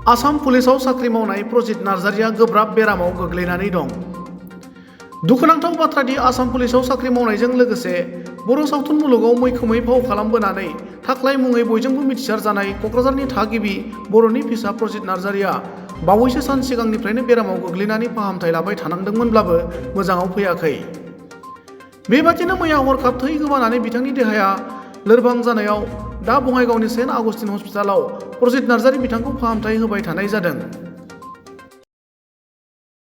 आसाम पुलिसाव साख्रि मावनाय प्रजित नार्जारिया गोब्राब बेरामाव गोग्लैनानै दं। दुखुनांथाव बाथ्रादि आसाम पुलिसाव साख्रि मावनायजों लोगोसे बर' सावथुन मुलुगाव मैखोमै फाव खालामबोनानै थाख्लाय मुङै बयजोंबो मिथिसार जानाय क'क्राझारनि थागिबि बर'नि फिसा प्रजित नार्जारिया बावैसो सान सिगांनिफ्रायनो बेरामाव गोग्लैनानै फाहामथाय लाबाय थानांदोंमोनब्लाबो मोजाङाव फैयाखै। बेबादिनो मैया हरखाब थै गोमानानै बिथांनि देहाया लोरबां जानायाव दा बङाइगावनि सेन्ट आगस्टिन हस्पिटालाव प्रजित नार्जारि बिथांखौ फाहामथाय होबाय थानाय जादों।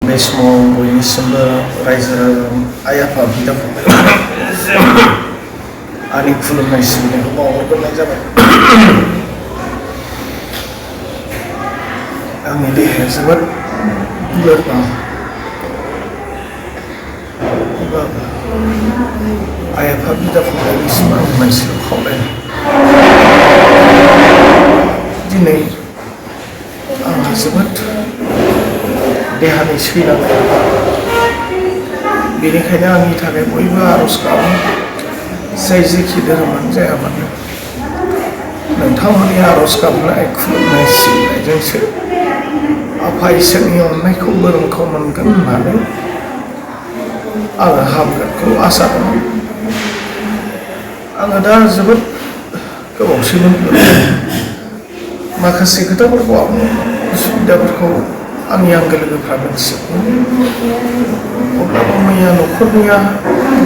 बे समाव बयनिसिमबो रायजो आइ आफा बिदा फंबाय आंनि खुलुमनाय सिबिनायखौ बावहरग्रोनाय जाबाय। आंनि देहाया जोबोद लोरबां, आइ आफा बिदा फंबायनिसिम आं मोनसेल' खावलायनाय, दिनै आंहा जोबोद देहानि सैलानाय, बेनिखायनो आंनि थाखाय बयबो आर'ज गाबो, जाय जेखि धोरोमानो जाया मानो नोंथांमोननि आर'ज गाबनाय खुलुमनाय सिबिनायजोंसो आफा इसोरनि अननायखौ बोरखौ मोनगोन होननानै आङो हामगोनखौ आसा दं। आङो दा जोबोद गोबावसैमोन माखासे खोथाफोरखौ आं उसुबिदाफोरखौ आंनि आंगो लोगोफ्रा मिथिजोबो। अब्लाबो मैया न'खरनिया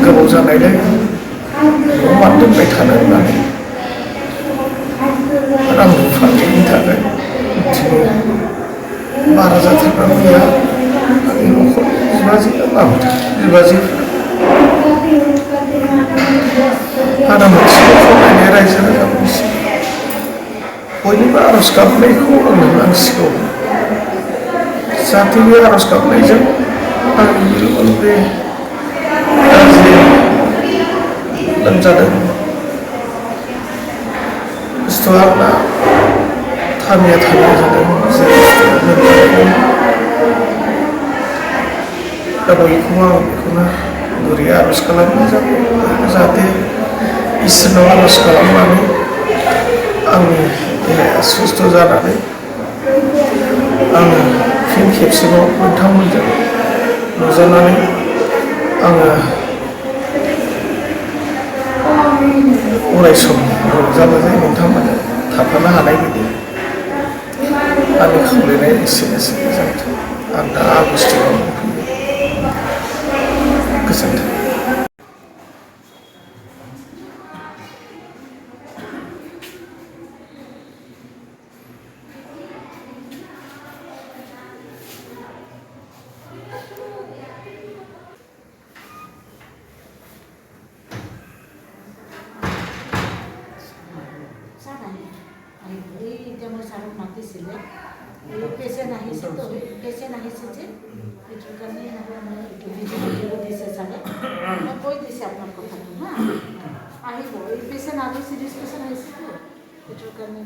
गोबाव जानायलाय न'आव मानो दोनबाय थानो होननानै रां रुफा गैयिनि थाखाय दिनै बारा जाथारना मैया आंनि न'खरनि बिबाजैफ्रा आंना मोनसेल' खावलायनाय रायजो राजाफोरनिसिम बयनिबो आर'ज गाबनायखौ आंनो नांसिगौ, जाहाथे बे आर'ज गाबनायजों आंनि बे गाज्रि लोमजादों बुस्थुआ आंना थामिया जादों, जे बुस्थुआ लोमजादों दा बयखौबो आं बेखौनो गुरै आर'ज खालामनाय जाबाय, जाहाथे इसोरनाव आर'ज खालामनानै आंनि देहाया सुस्थ' जानानै आङो फिन खेबसेबाव नोंथांमोनजों नुजानानै आङो अराय सम रंजा बाजायै नोंथांमोनजों थाफानो हानाय बायदि आंनि खावलायनाय एसेनोसै। गोजोन्थों। आं दा आगस्टिनाव दंफैयो। गोजोन्थों। পেশেন্ট আহিছে তো পেশেন্ট আহিছে যে এইটোৰ কাৰণে ভিডিঅ' দিছে চাগে, মই কৈ দিছে আপোনাৰ কথাটো হা, আহিব এই পেশেন্ট আৰু চিৰিয়াছ পেশেন্ট আহিছে তো এইটোৰ কাৰণে